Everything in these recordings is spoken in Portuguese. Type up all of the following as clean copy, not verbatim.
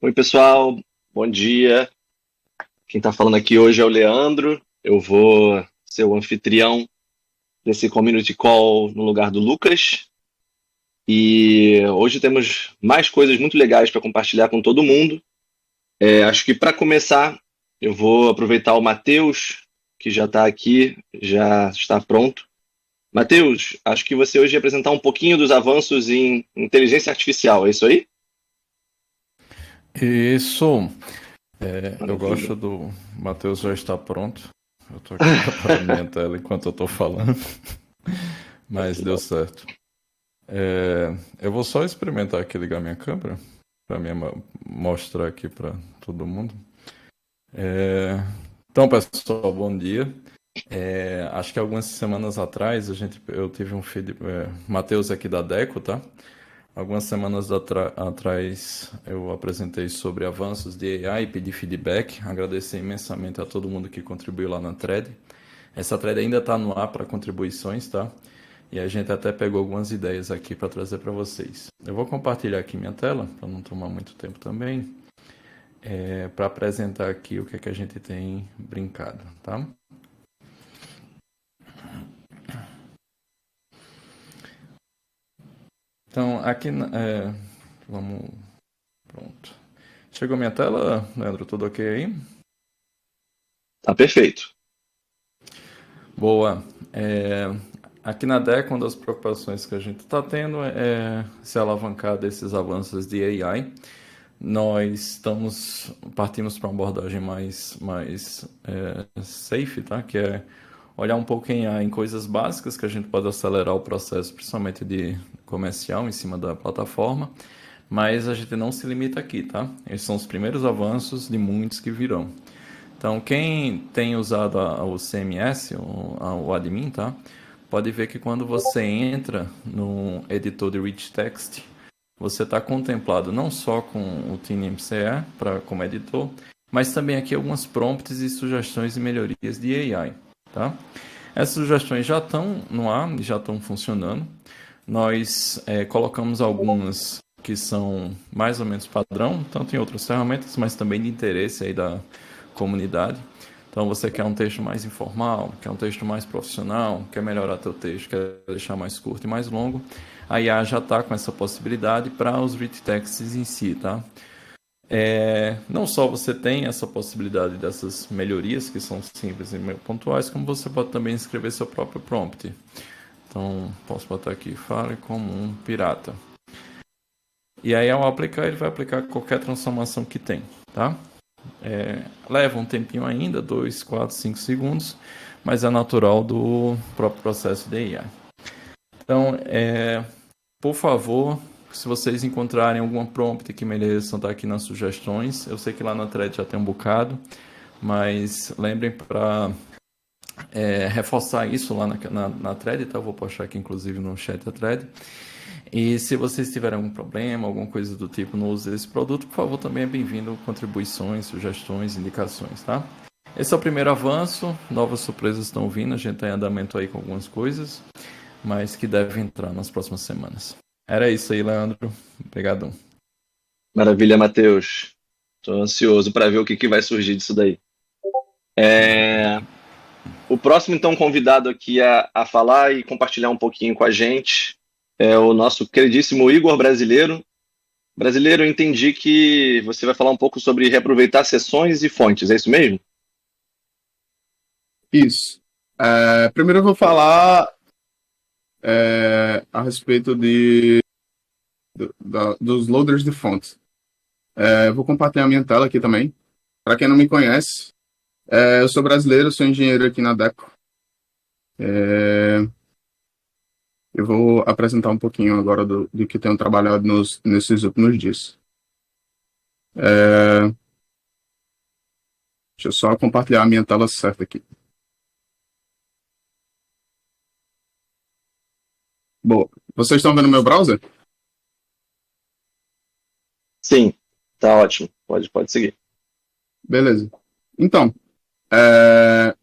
Oi, pessoal, bom dia. Quem está falando aqui hoje é o Leandro. Eu vou ser o anfitrião desse Community Call no lugar do Lucas. E hoje temos mais coisas muito legais para compartilhar com todo mundo. Acho que para começar, eu vou aproveitar o Matheus, que já está aqui, já está pronto. Matheus, acho que você hoje ia apresentar um pouquinho dos avanços em inteligência artificial, é isso aí? Isso, eu Maravilha. gosto do Matheus já está pronto. Eu tô aqui preparando minha tela enquanto eu tô falando, mas deu certo. Eu vou só experimentar aqui ligar minha câmera para mostrar aqui para todo mundo. É, Então, pessoal, bom dia. Acho que algumas semanas atrás eu tive um feed, Matheus aqui da Deco, tá? Algumas semanas atrás eu apresentei sobre avanços de AI e pedi feedback. Agradecer imensamente a todo mundo que contribuiu lá na thread. Essa thread ainda está no ar para contribuições, tá? E a gente até pegou algumas ideias aqui para trazer para vocês. Eu vou compartilhar aqui minha tela, para não tomar muito tempo também, para apresentar aqui o que é que a gente tem brincado, tá? Então, vamos. Pronto. Chegou minha tela, Leandro? Tudo ok aí? Tá perfeito. Boa. É, Aqui na DEC, uma das preocupações que a gente está tendo é se alavancar desses avanços de AI. Partimos para uma abordagem mais safe, tá? Que é olhar um pouco em coisas básicas que a gente pode acelerar o processo, principalmente de comercial em cima da plataforma. Mas a gente não se limita aqui, tá? Esses são os primeiros avanços de muitos que virão. Então, quem tem usado o CMS, o admin, tá? Pode ver que quando você entra no editor de Rich Text, você está contemplado não só com o TinyMCE como editor, mas também aqui algumas prompts e sugestões e melhorias de AI, tá? Essas sugestões já estão no ar, já estão funcionando. Nós colocamos algumas que são mais ou menos padrão, tanto em outras ferramentas, mas também de interesse aí da comunidade. Então você quer um texto mais informal, quer um texto mais profissional, quer melhorar teu texto, quer deixar mais curto e mais longo, a IA já está com essa possibilidade para os rich texts em si, tá? Não só você tem essa possibilidade dessas melhorias que são simples e meio pontuais, como você pode também escrever seu próprio prompt. Então posso botar aqui, fale como um pirata. E aí ao aplicar, ele vai aplicar qualquer transformação que tem, tá? Leva um tempinho ainda, 2, 4, 5 segundos, mas é natural do próprio processo de IA. Então, por favor, se vocês encontrarem alguma prompt que mereçam estar aqui nas sugestões, eu sei que lá na thread já tem um bocado, mas lembrem para reforçar isso lá na thread, tá? Eu vou postar aqui inclusive no chat da thread. E se vocês tiverem algum problema, alguma coisa do tipo no uso desse produto, por favor, também é bem-vindo contribuições, sugestões, indicações, tá? Esse é o primeiro avanço, novas surpresas estão vindo, a gente está em andamento aí com algumas coisas, mas que devem entrar nas próximas semanas. Era isso aí, Leandro. Obrigado. Maravilha, Matheus. Estou ansioso para ver o que vai surgir disso daí. O próximo, então, convidado aqui a falar e compartilhar um pouquinho com a gente é o nosso queridíssimo Igor Brasileiro. Brasileiro, eu entendi que você vai falar um pouco sobre reaproveitar sessões e fontes, é isso mesmo? Isso. Primeiro eu vou falar a respeito dos loaders de fontes. Eu vou compartilhar minha tela aqui também. Para quem não me conhece, eu sou brasileiro, sou engenheiro aqui na Deco. Eu vou apresentar um pouquinho agora do que tenho trabalhado nesses últimos dias. É, Deixa eu só compartilhar a minha tela certa aqui. Boa. Vocês estão vendo meu browser? Sim, tá ótimo. Pode seguir. Beleza. Então, é,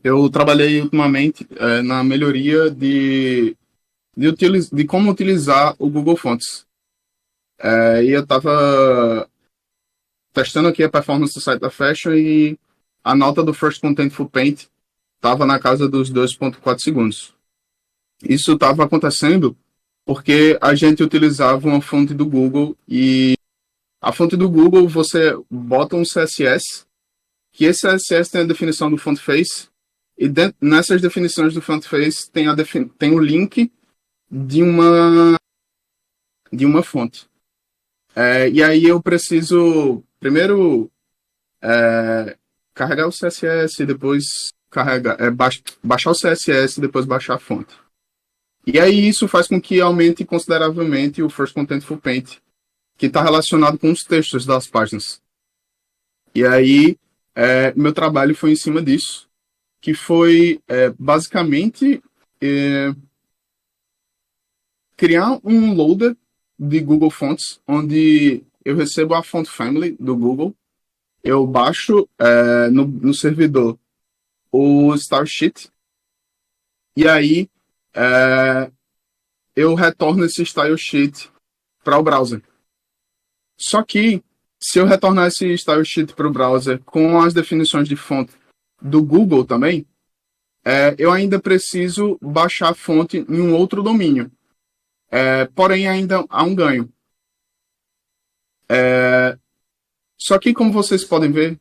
eu trabalhei ultimamente na melhoria de como utilizar o Google Fonts. E eu estava testando aqui a performance do site da Fashion e a nota do First Contentful Paint estava na casa dos 2,4 segundos. Isso estava acontecendo porque a gente utilizava uma fonte do Google e a fonte do Google você bota um CSS, que esse CSS tem a definição do font face e nessas definições do font face tem o link de uma fonte. E aí eu preciso primeiro carregar o CSS, depois baixar o CSS, depois baixar a fonte. E aí isso faz com que aumente consideravelmente o First Contentful Paint, que está relacionado com os textos das páginas. E aí meu trabalho foi em cima disso, que foi basicamente criar um loader de Google Fonts, onde eu recebo a font family do Google, eu baixo no servidor o Style Sheet, e aí eu retorno esse Style Sheet para o browser. Só que, se eu retornar esse Style Sheet para o browser com as definições de fonte do Google também, eu ainda preciso baixar a fonte em um outro domínio. Porém, ainda há um ganho. Só que, como vocês podem ver...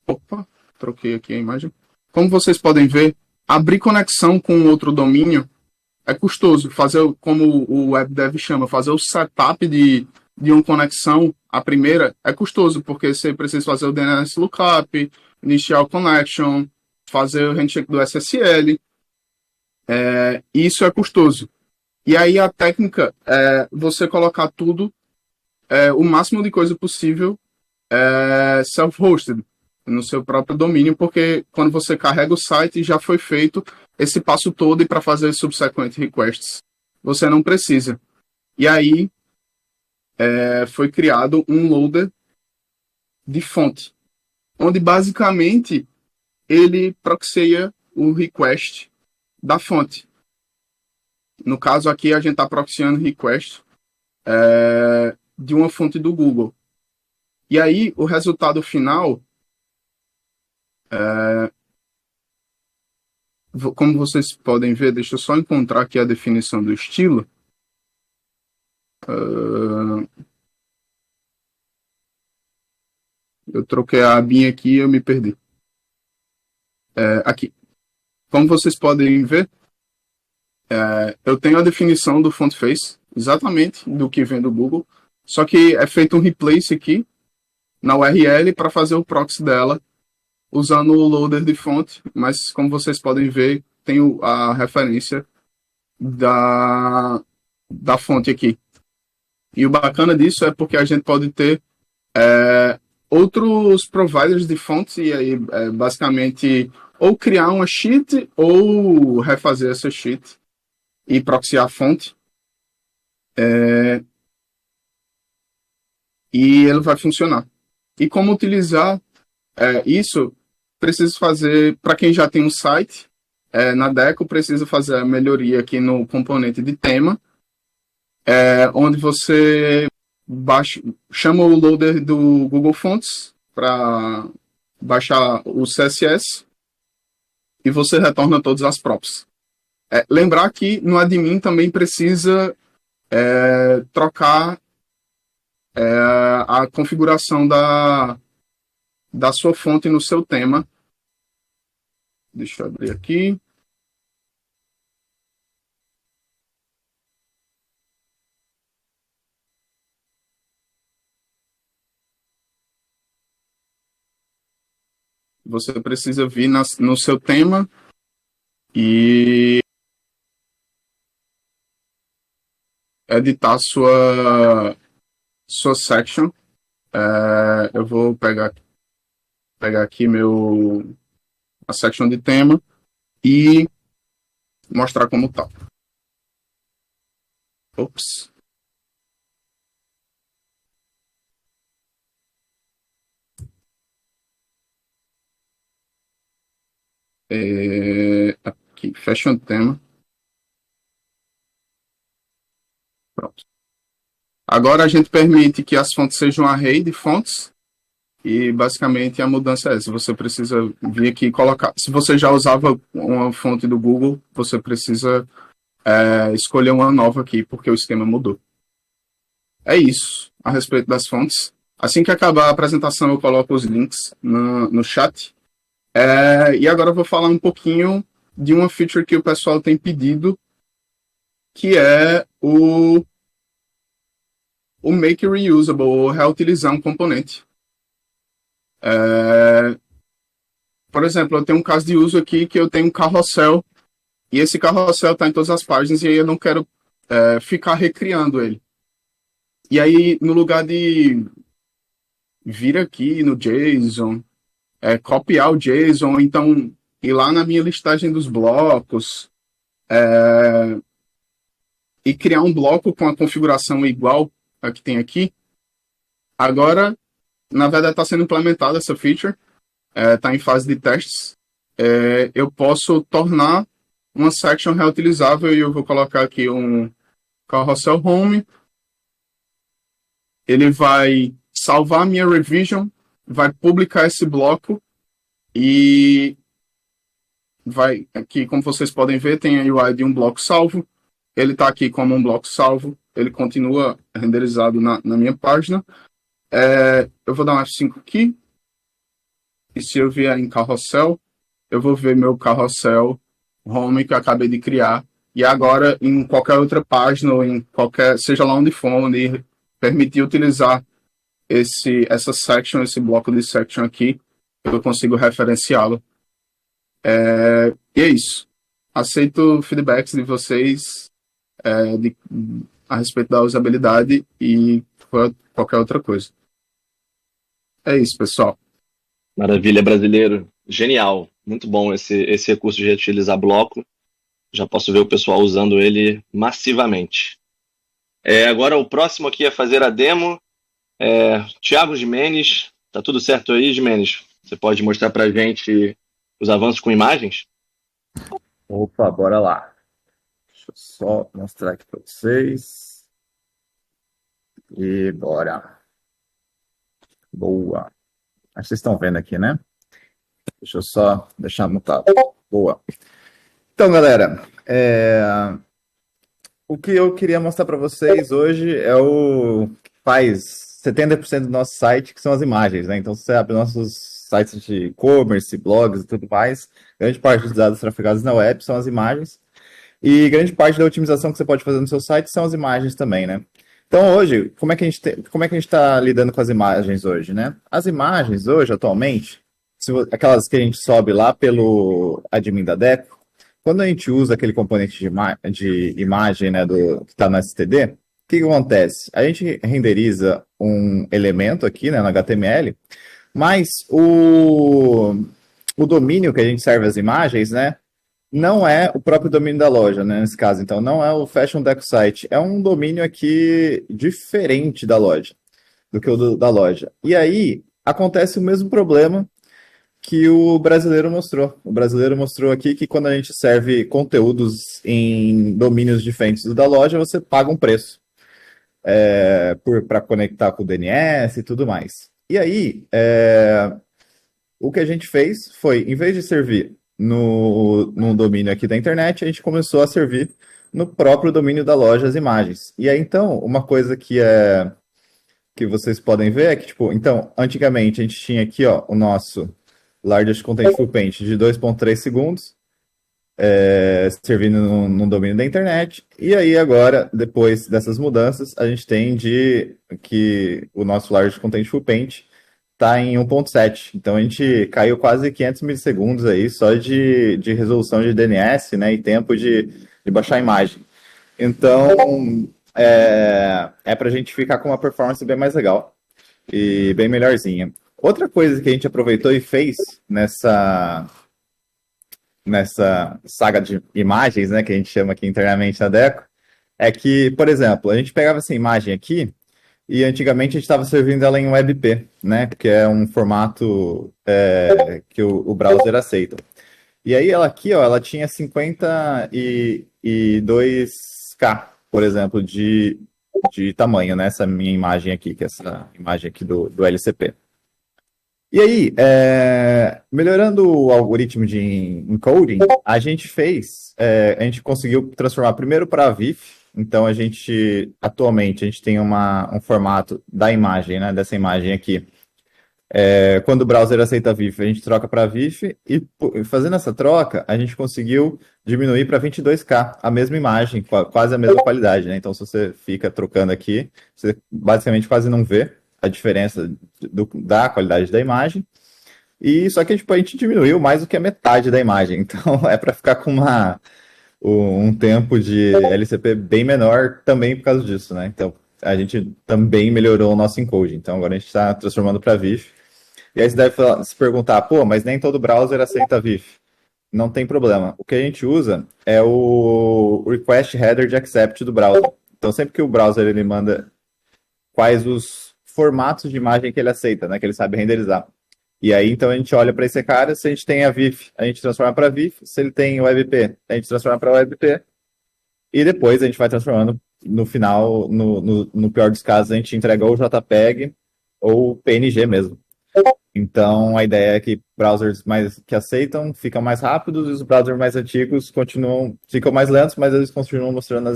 Opa, troquei aqui a imagem. Como vocês podem ver, abrir conexão com outro domínio é custoso. Fazer, como o WebDev chama, fazer o setup de uma conexão, a primeira, é custoso, porque você precisa fazer o DNS Lookup, Initial Connection, fazer o handshake do SSL. Isso é custoso. E aí a técnica é você colocar tudo, o máximo de coisa possível, self-hosted, no seu próprio domínio, porque quando você carrega o site, já foi feito esse passo todo e para fazer subsequent requests, você não precisa. E aí foi criado um loader de fonte, onde basicamente ele proxia o request da fonte. No caso aqui, a gente está proxiando request de uma fonte do Google. E aí, o resultado final, como vocês podem ver, deixa eu só encontrar aqui a definição do estilo. Eu troquei a abinha aqui e eu me perdi. Aqui. Como vocês podem ver, eu tenho a definição do font face, exatamente do que vem do Google, só que é feito um replace aqui na URL para fazer o proxy dela, usando o loader de fonte, mas como vocês podem ver, tem a referência da fonte aqui. E o bacana disso é porque a gente pode ter outros providers de fontes e aí basicamente ou criar uma sheet ou refazer essa sheet e proxiar a fonte. E ele vai funcionar. E como utilizar isso, preciso fazer, para quem já tem um site, na Deco, preciso fazer a melhoria aqui no componente de tema, onde você chama o loader do Google Fonts para baixar o CSS e você retorna todas as props. Lembrar que no admin também precisa trocar a configuração da sua fonte no seu tema. Deixa eu abrir aqui. Você precisa vir no seu tema e editar sua section. Eu vou pegar aqui a section de tema e mostrar como tá. Ops. Aqui, fashion tema. Pronto. Agora a gente permite que as fontes sejam um array de fontes e basicamente a mudança é essa. Você precisa vir aqui e colocar. Se você já usava uma fonte do Google, você precisa escolher uma nova aqui, porque o esquema mudou. É isso a respeito das fontes. Assim que acabar a apresentação, eu coloco os links no chat. E agora eu vou falar um pouquinho de uma feature que o pessoal tem pedido, que é o Make Reusable, ou reutilizar um componente. Por exemplo, eu tenho um caso de uso aqui que eu tenho um carrossel, e esse carrossel está em todas as páginas, e aí eu não quero ficar recriando ele. E aí, no lugar de vir aqui no JSON, copiar o JSON, então ir lá na minha listagem dos blocos, e criar um bloco com a configuração igual a que tem aqui, agora, na verdade, está sendo implementada essa feature, está em fase de testes. Eu posso tornar uma section reutilizável e eu vou colocar aqui um carrossel home. Ele vai salvar a minha revision, vai publicar esse bloco e vai aqui, como vocês podem ver, tem a UI de um bloco salvo. Ele está aqui como um bloco salvo, ele continua renderizado na minha página. Eu vou dar um F5 aqui, e se eu vier em carrossel, eu vou ver meu carrossel home que eu acabei de criar, e agora em qualquer outra página, ou em qualquer, seja lá onde for, onde permitir utilizar essa section, esse bloco de section aqui, eu consigo referenciá-lo. E é isso. Aceito feedbacks de vocês a respeito da usabilidade e qualquer outra coisa. É isso, pessoal. Maravilha, brasileiro. Genial. Muito bom esse recurso de reutilizar bloco. Já posso ver o pessoal usando ele massivamente. Agora o próximo aqui a fazer a demo é Thiago Jimenez. Tá tudo certo aí, Jimenez? Você pode mostrar pra gente os avanços com imagens? Opa, bora lá. Deixa eu só mostrar aqui para vocês. E bora. Boa. Acho que vocês estão vendo aqui, né? Deixa eu só deixar mutado. Boa. Então, galera, o que eu queria mostrar para vocês hoje é o que faz 70% do nosso site, que são as imagens, né? Então, se você abre nossos sites de e-commerce, blogs e tudo mais, grande parte dos dados trafegados na web são as imagens. E grande parte da otimização que você pode fazer no seu site são as imagens também, né? Então, hoje, como é que a gente está lidando com as imagens hoje, né? As imagens hoje, atualmente, aquelas que a gente sobe lá pelo admin da Deco, quando a gente usa aquele componente de imagem, né, que está no STD, o que acontece? A gente renderiza um elemento aqui, né, no HTML, mas o domínio que a gente serve as imagens, né, não é o próprio domínio da loja, né, nesse caso. Então, não é o Fashion Deco Site. É um domínio aqui diferente da loja, do que o da loja. E aí, acontece o mesmo problema que o brasileiro mostrou. O brasileiro mostrou aqui que quando a gente serve conteúdos em domínios diferentes do da loja, você paga um preço para conectar com o DNS e tudo mais. E aí, o que a gente fez foi, em vez de servir no domínio aqui da internet, a gente começou a servir no próprio domínio da loja as imagens. E aí, então, uma coisa que vocês podem ver é que, tipo, então, antigamente a gente tinha aqui, ó, o nosso Largest Contentful Paint de 2.3 segundos, servindo no domínio da internet. E aí, agora, depois dessas mudanças, a gente tem que o nosso Largest Contentful Paint está em 1.7. Então, a gente caiu quase 500 milissegundos aí só de resolução de DNS, né, e tempo de baixar a imagem. Então, para a gente ficar com uma performance bem mais legal e bem melhorzinha. Outra coisa que a gente aproveitou e fez nessa saga de imagens, né, que a gente chama aqui internamente na Deco, é que, por exemplo, a gente pegava essa imagem aqui e antigamente a gente estava servindo ela em WebP, né, que é um formato que o browser aceita. E aí ela aqui, ó, ela tinha 52K, por exemplo, de de tamanho, né? Essa minha imagem aqui, que é essa imagem aqui do LCP. E aí, melhorando o algoritmo de encoding, a gente conseguiu transformar primeiro para a VIF. Então, atualmente, a gente tem um formato da imagem, né, dessa imagem aqui. Quando o browser aceita a VIF, a gente troca para a VIF e fazendo essa troca, a gente conseguiu diminuir para 22K, a mesma imagem, quase a mesma qualidade, né? Então, se você fica trocando aqui, você basicamente quase não vê a diferença da qualidade da imagem. E só que a gente diminuiu mais do que a metade da imagem. Então, é para ficar com um tempo de LCP bem menor também por causa disso, né? Então, a gente também melhorou o nosso encoding. Então, agora a gente está transformando para VIF. E aí você deve se perguntar, pô, mas nem todo browser aceita VIF. Não tem problema. O que a gente usa é o request header de accept do browser. Então, sempre que o browser ele manda quais os formatos de imagem que ele aceita, né, que ele sabe renderizar. E aí, então, a gente olha para esse cara, se a gente tem a VIF, a gente transforma para VIF, se ele tem WebP, a gente transforma para WebP, e depois a gente vai transformando, no final, no pior dos casos, a gente entrega ou JPEG ou PNG mesmo. Então, a ideia é que browsers que aceitam ficam mais rápidos e os browsers mais antigos ficam mais lentos, mas eles continuam mostrando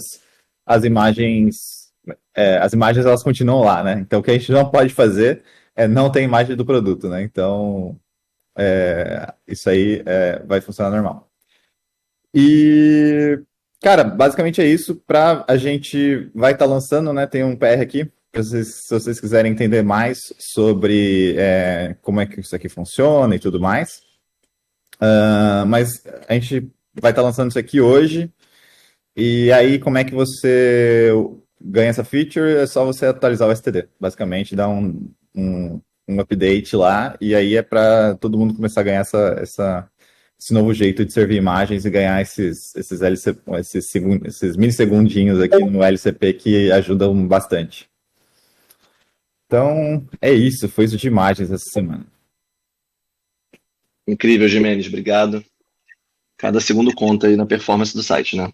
as imagens. As imagens elas continuam lá, né? Então, o que a gente não pode fazer é não ter imagem do produto, né? Então, isso aí vai funcionar normal. E, cara, basicamente é isso. A gente vai estar lançando, né? Tem um PR aqui. Se vocês quiserem entender mais sobre como é que isso aqui funciona e tudo mais. Mas a gente vai estar lançando isso aqui hoje. E aí, como é que você ganha essa feature? É só você atualizar o STD. Basicamente, dar um update lá. E aí é para todo mundo começar a ganhar esse novo jeito de servir imagens e ganhar esses milissegundinhos aqui no LCP que ajudam bastante. Então, é isso. Foi isso de imagens essa semana. Incrível, Gimenez. Obrigado. Cada segundo conta aí na performance do site, né?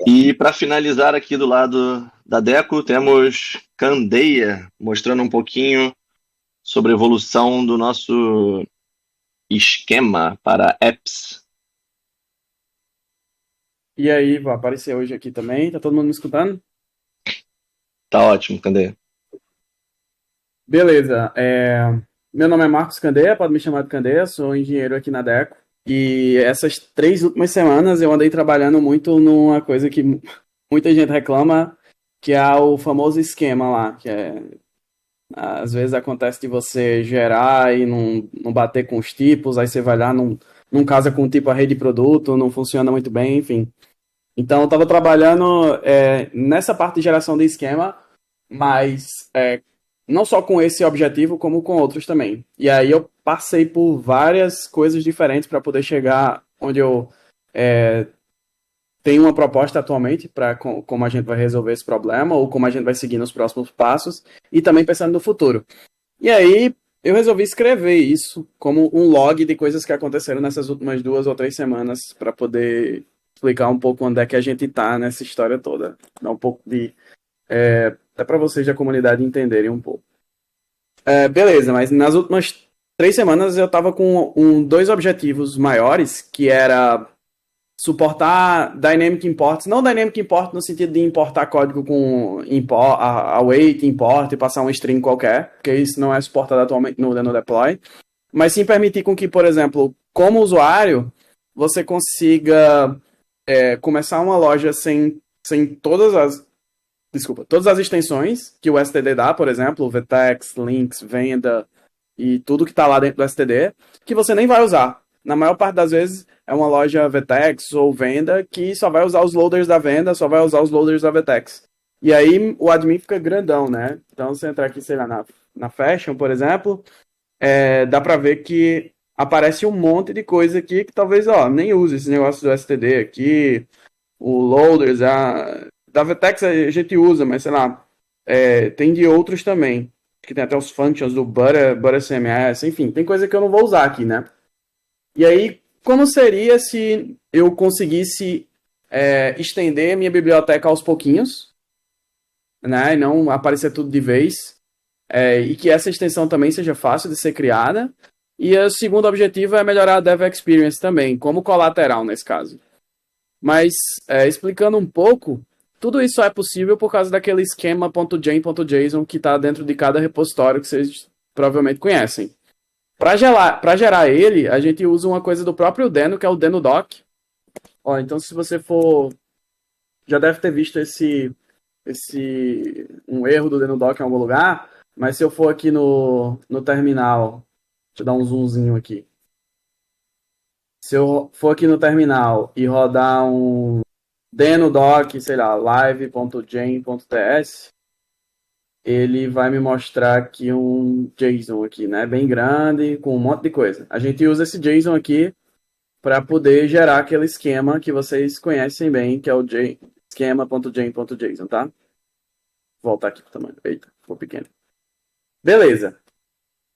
E para finalizar aqui do lado da Deco, temos Candeia, mostrando um pouquinho sobre a evolução do nosso esquema para apps. E aí, vou aparecer hoje aqui também. Tá todo mundo me escutando? Tá ótimo, Candeia. Beleza. Meu nome é Marcos Candeia, pode me chamar de Candeia, sou engenheiro aqui na Deco. E essas 3 últimas semanas eu andei trabalhando muito numa coisa que muita gente reclama, que é o famoso esquema lá, que às vezes acontece de você gerar e não bater com os tipos, aí você vai lá, não casa com o tipo a rede de produto, não funciona muito bem, enfim. Então eu estava trabalhando nessa parte de geração de esquema, mas não só com esse objetivo, como com outros também. E aí eu passei por várias coisas diferentes para poder chegar onde eu tenho uma proposta atualmente para como a gente vai resolver esse problema ou como a gente vai seguir nos próximos passos e também pensando no futuro. E aí eu resolvi escrever isso como um log de coisas que aconteceram nessas últimas 2 ou 3 semanas para poder explicar um pouco onde é que a gente está nessa história toda. Dar um pouco de... até para vocês da comunidade entenderem um pouco. Beleza, mas nas últimas 3 semanas eu estava com 2 objetivos maiores, que era suportar Dynamic Imports, não Dynamic Import no sentido de importar código com await, import e passar um string qualquer, porque isso não é suportado atualmente no Deploy, mas sim permitir com que, por exemplo, como usuário, você consiga começar uma loja sem todas as extensões que o STD dá, por exemplo, Vtex, Links, Venda e tudo que está lá dentro do STD, que você nem vai usar. Na maior parte das vezes é uma loja Vtex ou Venda que só vai usar os loaders da Venda, só vai usar os loaders da Vtex. E aí o admin fica grandão, né? Então se entrar aqui, sei lá, na Fashion, por exemplo, dá para ver que aparece um monte de coisa aqui que talvez, nem use esse negócio do STD aqui, o loaders, da Vtex a gente usa, mas sei lá, tem de outros também, que tem até os functions do Butter CMS, enfim, tem coisa que eu não vou usar aqui, né? E aí, como seria se eu conseguisse estender minha biblioteca aos pouquinhos né, e não aparecer tudo de vez, e que essa extensão também seja fácil de ser criada. E o segundo objetivo é melhorar a Dev Experience também, como colateral nesse caso. Mas, explicando um pouco, tudo isso só é possível por causa daquele esquema.gen.json que está dentro de cada repositório que vocês provavelmente conhecem. Para gerar ele, a gente usa uma coisa do próprio Deno, que é o DenoDoc. Ó, então, se você for... Já deve ter visto um erro do DenoDoc em algum lugar, mas se eu for aqui no terminal... Deixa eu dar um zoomzinho aqui. Se eu for aqui no terminal e rodar um DenoDoc, sei lá, live.gen.ts, ele vai me mostrar aqui um JSON aqui, né? Bem grande, com um monte de coisa. A gente usa esse JSON aqui para poder gerar aquele esquema que vocês conhecem bem, que é o esquema.gen.json, tá? Vou voltar aqui pro tamanho. Eita, ficou pequeno. Beleza.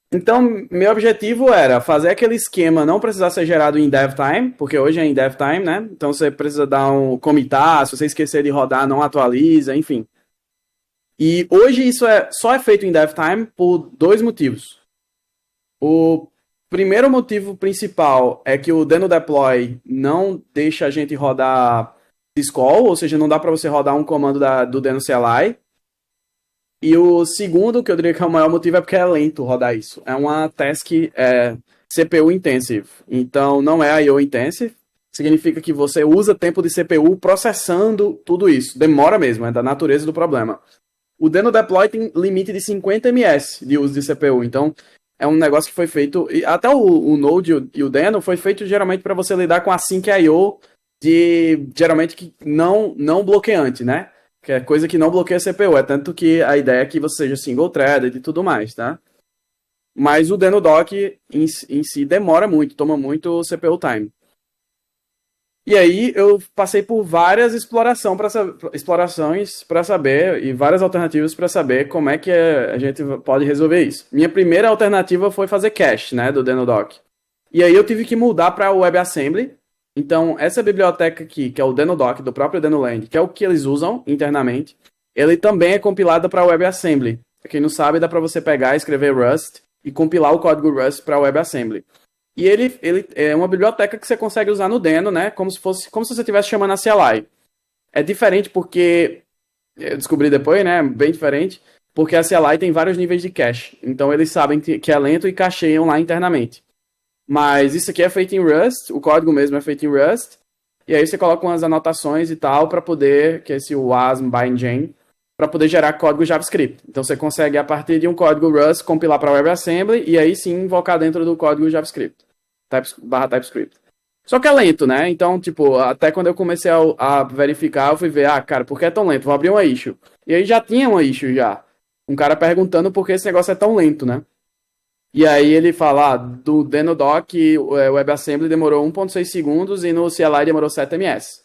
Então, meu objetivo era fazer aquele esquema não precisar ser gerado em DevTime, porque hoje é em DevTime, né? Então você precisa dar um commitar, se você esquecer de rodar, não atualiza, enfim. E hoje isso só é feito em DevTime por 2 motivos. O primeiro motivo principal é que o DenoDeploy não deixa a gente rodar syscall, ou seja, não dá para você rodar um comando do DenoCLI. E o segundo, que eu diria que é o maior motivo, é porque é lento rodar isso. É uma task CPU intensive. Então, não é I/O intensive. Significa que você usa tempo de CPU processando tudo isso. Demora mesmo, é da natureza do problema. O DenoDeploy tem limite de 50 ms de uso de CPU. Então, é um negócio que foi feito... Até o Node e o Deno foi feito geralmente para você lidar com async I/O geralmente que não bloqueante, né? Que é coisa que não bloqueia a CPU, é tanto que a ideia é que você seja single-threaded e tudo mais, tá? Mas o DenoDoc em si demora muito, toma muito CPU time. E aí eu passei por várias explorações para saber, e várias alternativas para saber como é que a gente pode resolver isso. Minha primeira alternativa foi fazer cache, né, do DenoDoc. E aí eu tive que mudar para o WebAssembly. Então, essa biblioteca aqui, que é o DenoDoc, do próprio DenoLand, que é o que eles usam internamente, ele também é compilado para WebAssembly. Pra quem não sabe, dá para você pegar, escrever Rust e compilar o código Rust para WebAssembly. E ele é uma biblioteca que você consegue usar no Deno, né? Como se você estivesse chamando a CLI. É diferente porque, eu descobri depois, né? Bem diferente, porque a CLI tem vários níveis de cache. Então, eles sabem que é lento e cacheiam lá internamente. Mas isso aqui é feito em Rust, o código mesmo é feito em Rust, e aí você coloca umas anotações e tal para poder, que é esse WASM BindGen, para poder gerar código JavaScript. Então você consegue, a partir de um código Rust, compilar para WebAssembly e aí sim invocar dentro do código JavaScript, /TypeScript. Só que é lento, né? Então, tipo, até quando eu comecei a verificar, eu fui ver, cara, por que é tão lento? Vou abrir uma issue. E aí já tinha uma issue já. Um cara perguntando por que esse negócio é tão lento, né? E aí ele fala, do DenoDoc, o WebAssembly demorou 1.6 segundos e no CLI demorou 7 ms.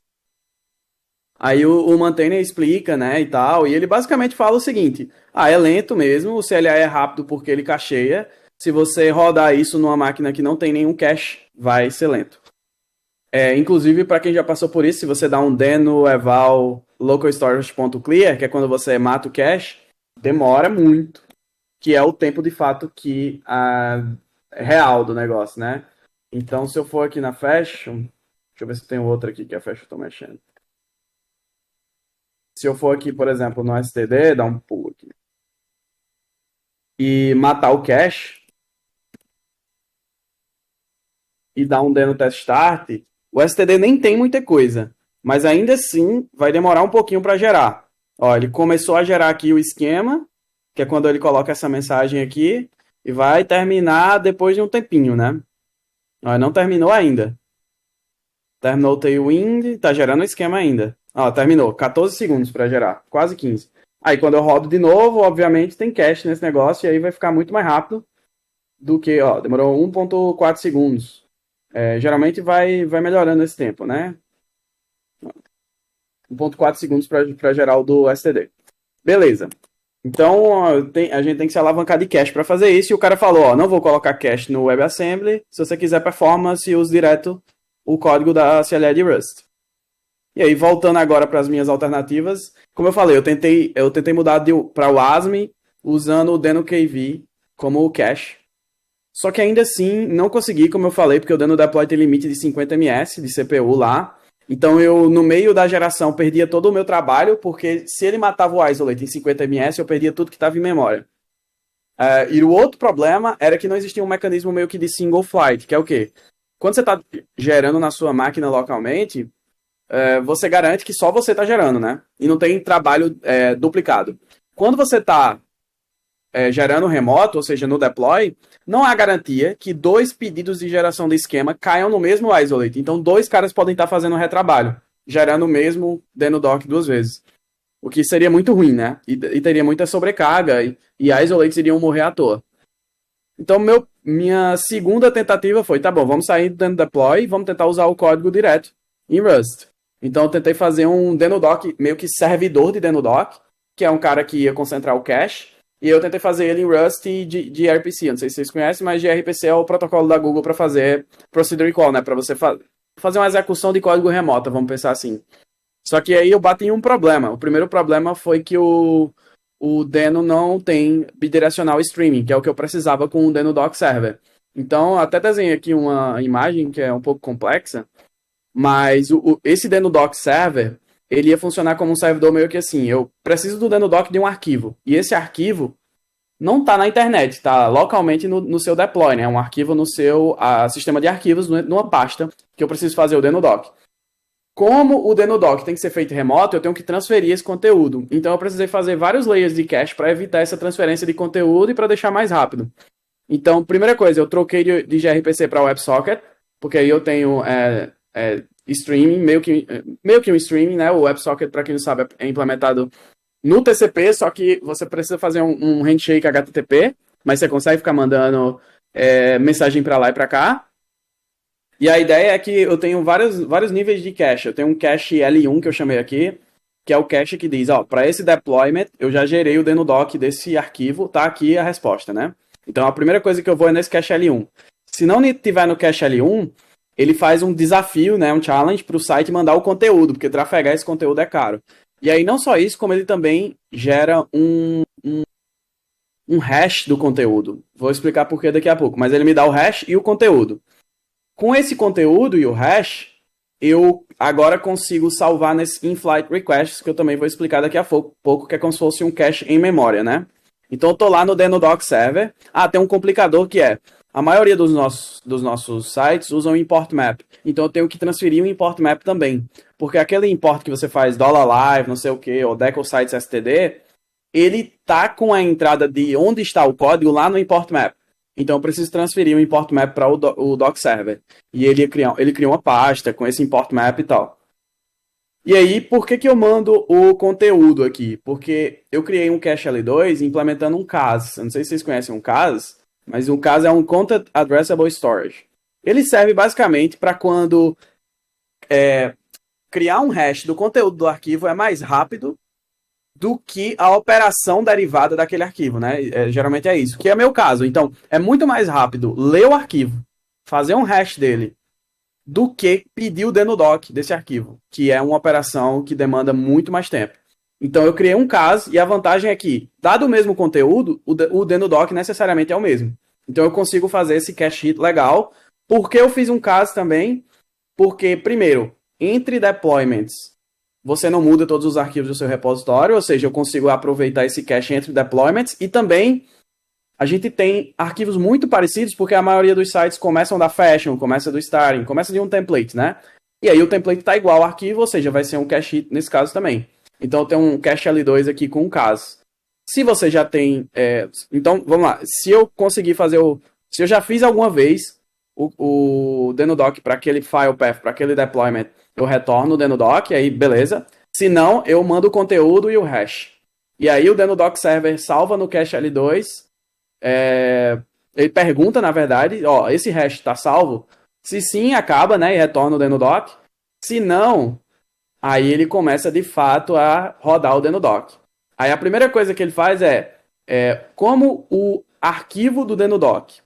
Aí o maintainer explica, né, e tal, e ele basicamente fala o seguinte, é lento mesmo, o CLI é rápido porque ele cacheia, se você rodar isso numa máquina que não tem nenhum cache, vai ser lento. Inclusive, para quem já passou por isso, se você dá um deno eval localstorage.clear, que é quando você mata o cache, demora muito. Que é o tempo de fato que real do negócio, né? Então, se eu for aqui na Fashion, deixa eu ver se tem outra aqui que a Fashion tá mexendo. Se eu for aqui, por exemplo, no STD, dar um pulo aqui, e matar o cache, e dar um deno test start, o STD nem tem muita coisa, mas ainda assim vai demorar um pouquinho para gerar. Ó, ele começou a gerar aqui o esquema, que é quando ele coloca essa mensagem aqui, e vai terminar depois de um tempinho, né? Ó, não terminou ainda. Terminou o Tailwind, tá gerando o esquema ainda. Ó, terminou, 14 segundos para gerar, quase 15. Aí quando eu rodo de novo, obviamente tem cache nesse negócio, e aí vai ficar muito mais rápido do que, ó, demorou 1.4 segundos. Geralmente vai melhorando esse tempo, né? 1.4 segundos para gerar o do STD. Beleza. Então, a gente tem que se alavancar de cache para fazer isso. E o cara falou, não vou colocar cache no WebAssembly. Se você quiser performance, use direto o código da CLI de Rust. E aí, voltando agora para as minhas alternativas, como eu falei, eu tentei mudar para o ASM usando o DenoKV como cache. Só que ainda assim, não consegui, como eu falei, porque o DenoDeploy tem limite de 50 ms de CPU lá. Então eu, no meio da geração, perdia todo o meu trabalho, porque se ele matava o isolate em 50 ms, eu perdia tudo que estava em memória. E o outro problema era que não existia um mecanismo meio que de single flight, que é o quê? Quando você está gerando na sua máquina localmente, você garante que só você está gerando, né? E não tem trabalho duplicado. Quando você está gerando remoto, ou seja, no deploy, não há garantia que 2 pedidos de geração de esquema caiam no mesmo isolate. Então, 2 caras podem estar fazendo retrabalho, gerando o mesmo DenoDoc 2 vezes. O que seria muito ruim, né? E teria muita sobrecarga e isolates iriam morrer à toa. Então, minha segunda tentativa foi, tá bom, vamos sair do DenoDeploy e vamos tentar usar o código direto em Rust. Então, eu tentei fazer um DenoDoc, meio que servidor de DenoDoc, que é um cara que ia concentrar o cache, e eu tentei fazer ele em Rust de RPC. Eu não sei se vocês conhecem, mas gRPC é o protocolo da Google para fazer procedure call, né? Para você fazer uma execução de código remota, vamos pensar assim. Só que aí eu bati em um problema. O primeiro problema foi que o Deno não tem bidirecional streaming, que é o que eu precisava com o DenoDoc Server. Então, até desenhei aqui uma imagem que é um pouco complexa, mas esse DenoDoc Server, ele ia funcionar como um servidor meio que assim, eu preciso do DenoDoc de um arquivo, e esse arquivo não está na internet, está localmente no seu deploy, né? É um arquivo no seu sistema de arquivos, numa pasta, que eu preciso fazer o DenoDoc. Como o DenoDoc tem que ser feito remoto, eu tenho que transferir esse conteúdo. Então eu precisei fazer vários layers de cache para evitar essa transferência de conteúdo e para deixar mais rápido. Então, primeira coisa, eu troquei de gRPC para WebSocket, porque aí eu tenho streaming, meio que um streaming, né? O WebSocket, para quem não sabe, é implementado no TCP, só que você precisa fazer um handshake HTTP, mas você consegue ficar mandando mensagem para lá e para cá. E a ideia é que eu tenho vários níveis de cache. Eu tenho um cache L1 que eu chamei aqui, que é o cache que diz, para esse deployment, eu já gerei o DenoDoc desse arquivo, tá aqui a resposta, né? Então a primeira coisa que eu vou é nesse cache L1. Se não tiver no cache L1, ele faz um desafio, né, um challenge para o site mandar o conteúdo, porque trafegar esse conteúdo é caro. E aí não só isso, como ele também gera um hash do conteúdo. Vou explicar por que daqui a pouco, mas ele me dá o hash e o conteúdo. Com esse conteúdo e o hash, eu agora consigo salvar nesse in-flight requests, que eu também vou explicar daqui a pouco, que é como se fosse um cache em memória, né? Então eu tô lá no DenoDoc Server. tem um complicador que a maioria dos nossos sites usam import map. Então eu tenho que transferir o import map também. Porque aquele import que você faz $live, não sei o que, ou Deco Sites STD, ele tá com a entrada de onde está o código lá no import map. Então eu preciso transferir o import map para o doc server. E ele cria uma pasta com esse import map e tal. E aí, por que eu mando o conteúdo aqui? Porque eu criei um cache L2 implementando um CAS. Eu não sei se vocês conhecem um CAS, mas um CAS é um Content Addressable Storage. Ele serve basicamente para quando criar um hash do conteúdo do arquivo é mais rápido do que a operação derivada daquele arquivo, né? Geralmente é isso, que é meu caso. Então, é muito mais rápido ler o arquivo, fazer um hash dele, do que pedir o DenoDoc desse arquivo, que é uma operação que demanda muito mais tempo. Então, eu criei um caso, e a vantagem é que, dado o mesmo conteúdo, o DenoDoc necessariamente é o mesmo. Então, eu consigo fazer esse cache hit legal. Por que eu fiz um caso também? Porque, primeiro, entre deployments, você não muda todos os arquivos do seu repositório, ou seja, eu consigo aproveitar esse cache entre deployments, e também a gente tem arquivos muito parecidos, porque a maioria dos sites começam da fashion, começa do starting, começa de um template, né? E aí o template está igual ao arquivo, ou seja, vai ser um cache hit nesse caso também. Então eu tenho um cache L2 aqui com um caso. Se você já tem... então, vamos lá. Se eu conseguir fazer se eu já fiz alguma vez o DenoDoc para aquele file path, para aquele deployment, eu retorno o DenoDoc, aí beleza. Se não, eu mando o conteúdo e o hash. E aí o DenoDoc server salva no cache L2. Ele pergunta, na verdade, esse hash está salvo? Se sim, acaba, né, e retorna o DenoDoc. Se não, aí ele começa de fato a rodar o DenoDoc. Aí a primeira coisa que ele faz como o arquivo do DenoDoc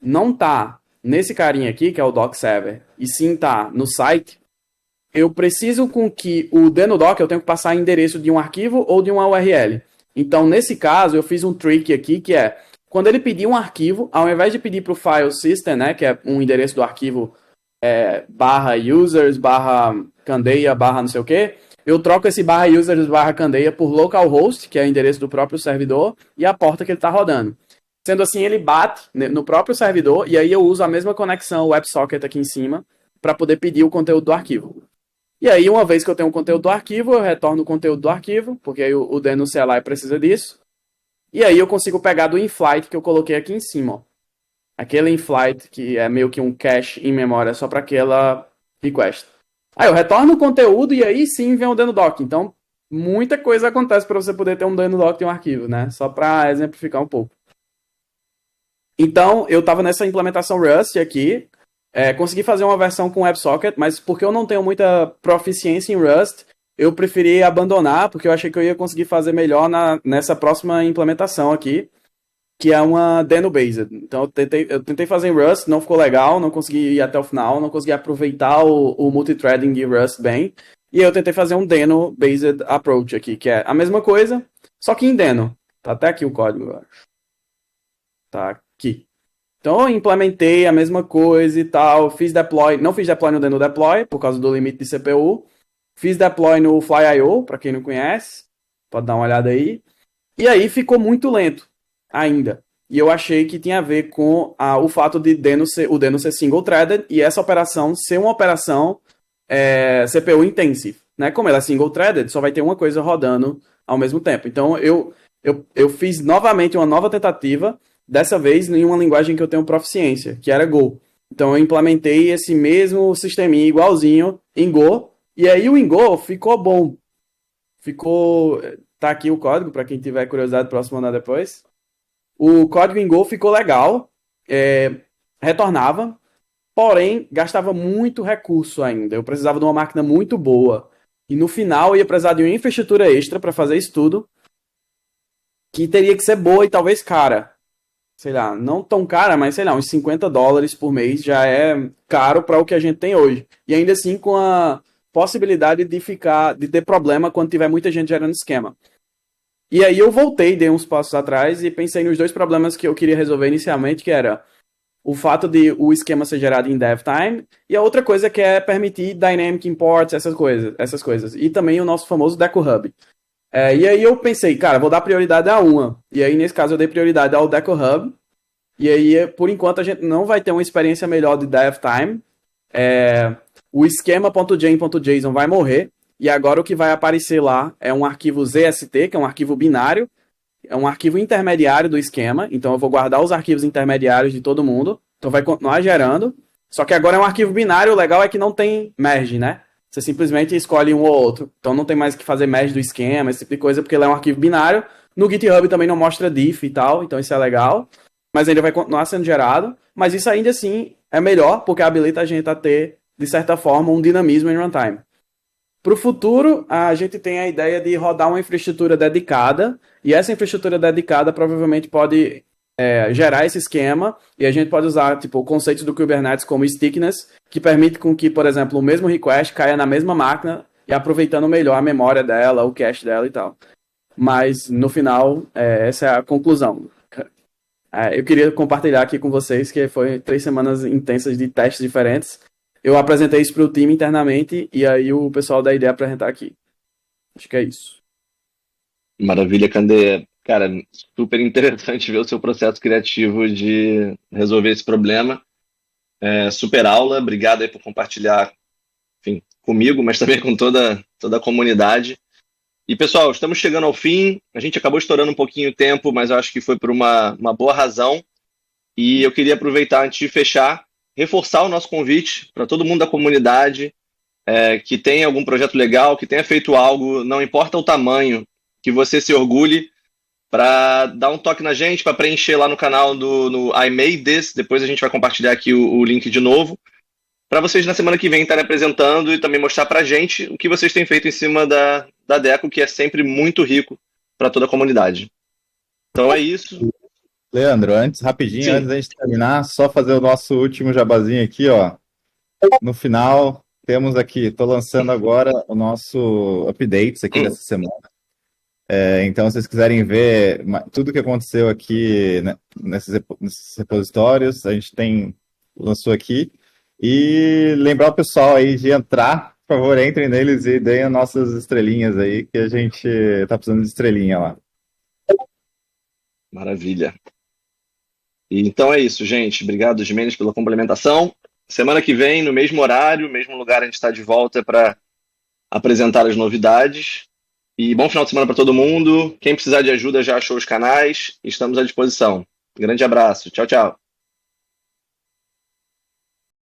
não está nesse carinha aqui, que é o doc server, e sim está no site, eu preciso com que o denodoc, eu tenho que passar endereço de um arquivo ou de uma URL. Então, nesse caso, eu fiz um trick aqui, que é, quando ele pedir um arquivo, ao invés de pedir para o file system, né, que é um endereço do arquivo /users, /candeia, não sei o que, eu troco esse /users, /candeia por localhost, que é o endereço do próprio servidor, e a porta que ele está rodando. Sendo assim, ele bate no próprio servidor, e aí eu uso a mesma conexão WebSocket aqui em cima, para poder pedir o conteúdo do arquivo. E aí, uma vez que eu tenho o conteúdo do arquivo, eu retorno o conteúdo do arquivo, porque aí o Deno CLI precisa disso. E aí eu consigo pegar do in-flight que eu coloquei aqui em cima, ó. Aquele in-flight que é meio que um cache em memória só para aquela request. Aí eu retorno o conteúdo e aí sim vem o denodoc. Então, muita coisa acontece para você poder ter um denodoc de um arquivo, né? Só para exemplificar um pouco. Então, eu estava nessa implementação Rust aqui, consegui fazer uma versão com WebSocket, mas porque eu não tenho muita proficiência em Rust, eu preferi abandonar, porque eu achei que eu ia conseguir fazer melhor nessa próxima implementação aqui, que é uma Deno-based. Então eu tentei fazer em Rust, não ficou legal, não consegui ir até o final, não consegui aproveitar o multithreading de Rust bem, e aí eu tentei fazer um Deno-based approach aqui, que é a mesma coisa, só que em Deno. Tá até aqui o código, eu acho. Tá aqui. Então eu implementei a mesma coisa e tal, fiz deploy, não fiz deploy no Deno Deploy, por causa do limite de CPU, fiz deploy no Fly.io, para quem não conhece, pode dar uma olhada aí, e aí ficou muito lento ainda, e eu achei que tinha a ver com o fato de o Deno ser single-threaded, e essa operação ser uma operação CPU intensive, né? Como ela é single-threaded, só vai ter uma coisa rodando ao mesmo tempo, então eu fiz novamente uma nova tentativa, dessa vez em uma linguagem que eu tenho proficiência, que era Go. Então eu implementei esse mesmo sisteminha igualzinho em Go, e aí o em Go ficou bom. Tá aqui o código, para quem tiver curiosidade, posso mandar depois. O código em Go ficou legal, retornava, porém gastava muito recurso ainda. Eu precisava de uma máquina muito boa. E no final eu ia precisar de uma infraestrutura extra para fazer isso tudo, que teria que ser boa e talvez cara. Sei lá, não tão cara, mas sei lá, uns $50 por mês já é caro para o que a gente tem hoje. E ainda assim com a possibilidade de ter problema quando tiver muita gente gerando esquema. E aí eu voltei, dei uns passos atrás e pensei nos dois problemas que eu queria resolver inicialmente, que era o fato de o esquema ser gerado em DevTime e a outra coisa que é permitir Dynamic Imports, essas coisas. E também o nosso famoso Deco Hub. E aí eu pensei, cara, vou dar prioridade a uma. E aí, nesse caso, eu dei prioridade ao Deco Hub. E aí, por enquanto, a gente não vai ter uma experiência melhor de DevTime. O esquema.jane.json vai morrer. E agora o que vai aparecer lá é um arquivo ZST, que é um arquivo binário. É um arquivo intermediário do esquema. Então eu vou guardar os arquivos intermediários de todo mundo. Então vai continuar gerando. Só que agora é um arquivo binário. O legal é que não tem merge, né? Você simplesmente escolhe um ou outro. Então não tem mais que fazer merge do esquema, esse tipo de coisa, porque ele é um arquivo binário. No GitHub também não mostra diff e tal, então isso é legal. Mas ainda vai continuar sendo gerado. Mas isso ainda assim é melhor, porque habilita a gente a ter, de certa forma, um dinamismo em runtime. Para o futuro, a gente tem a ideia de rodar uma infraestrutura dedicada. E essa infraestrutura dedicada provavelmente pode gerar esse esquema, e a gente pode usar o conceito do Kubernetes como stickiness, que permite com que, por exemplo, o mesmo request caia na mesma máquina e aproveitando melhor a memória dela, o cache dela e tal. Mas, no final, essa é a conclusão. Eu queria compartilhar aqui com vocês que foi 3 semanas intensas de testes diferentes. Eu apresentei isso para o time internamente, e aí o pessoal da ideia apresentar aqui. Acho que é isso. Maravilha, Candeia. Cara, super interessante ver o seu processo criativo de resolver esse problema. Super aula, obrigado aí por compartilhar, enfim, comigo, mas também com toda a comunidade. E, pessoal, estamos chegando ao fim. A gente acabou estourando um pouquinho o tempo, mas eu acho que foi por uma boa razão. E eu queria aproveitar, antes de fechar, reforçar o nosso convite para todo mundo da comunidade que tenha algum projeto legal, que tenha feito algo, não importa o tamanho, que você se orgulhe, para dar um toque na gente, para preencher lá no canal no I Made This. Depois a gente vai compartilhar aqui o link de novo, para vocês na semana que vem estarem apresentando e também mostrar para a gente o que vocês têm feito em cima da Deco, que é sempre muito rico para toda a comunidade. Então é isso. Leandro, rapidinho, Sim. antes da gente terminar, só fazer o nosso último jabazinho aqui, ó. No final, temos aqui, estou lançando agora o nosso updates aqui dessa semana. Então, se vocês quiserem ver tudo que aconteceu aqui, né, nesses repositórios, a gente lançou aqui. E lembrar o pessoal aí de entrar, por favor, entrem neles e deem as nossas estrelinhas aí, que a gente tá precisando de estrelinha lá. Maravilha. Então é isso, gente. Obrigado, Gimenez, pela complementação. Semana que vem, no mesmo horário, mesmo lugar, a gente está de volta para apresentar as novidades. E bom final de semana para todo mundo. Quem precisar de ajuda já achou os canais. Estamos à disposição. Grande abraço. Tchau, tchau.